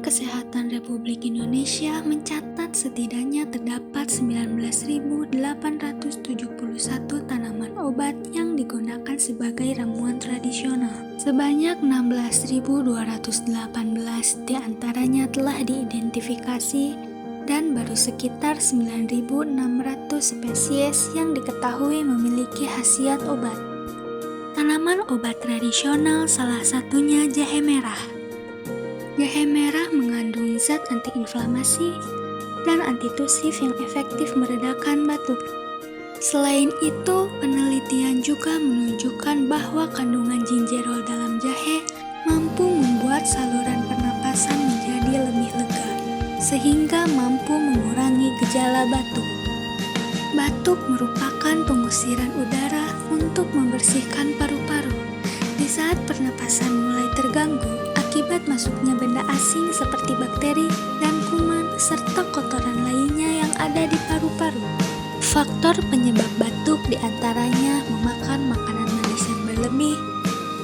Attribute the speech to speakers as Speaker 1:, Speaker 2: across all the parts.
Speaker 1: Kesehatan Republik Indonesia mencatat setidaknya terdapat 19.871 tanaman obat yang digunakan sebagai ramuan tradisional. Sebanyak 16.218 diantaranya telah diidentifikasi dan baru sekitar 9.600 spesies yang diketahui memiliki khasiat obat. Tanaman obat tradisional salah satunya jahe merah. Jahe merah mengandung zat antiinflamasi dan antitusif yang efektif meredakan batuk. Selain itu, penelitian juga menunjukkan bahwa kandungan ginjerol dalam jahe mampu membuat saluran pernapasan menjadi lebih lega, sehingga mampu mengurangi gejala batuk. Batuk merupakan pengusiran udara untuk membersihkan paru-paru. Di saat pernapasan mulai terganggu, akibat masuknya benda asing seperti bakteri dan kuman serta kotoran lainnya yang ada di paru-paru. Faktor penyebab batuk diantaranya memakan makanan manis yang berlebih,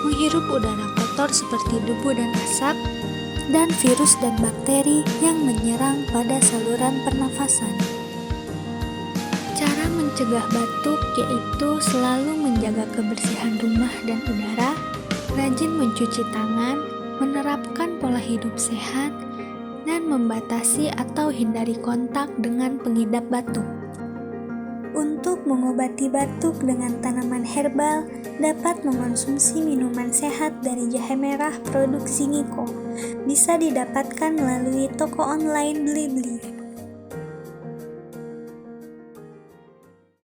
Speaker 1: menghirup udara kotor seperti debu dan asap, dan virus dan bakteri yang menyerang pada saluran pernafasan. Cara mencegah batuk yaitu selalu menjaga kebersihan rumah dan udara, rajin mencuci tangan, menerapkan pola hidup sehat, dan membatasi atau hindari kontak dengan pengidap batuk. Untuk mengobati batuk dengan tanaman herbal, dapat mengonsumsi minuman sehat dari jahe merah produksi Ngiko. Bisa didapatkan melalui toko online Blibli.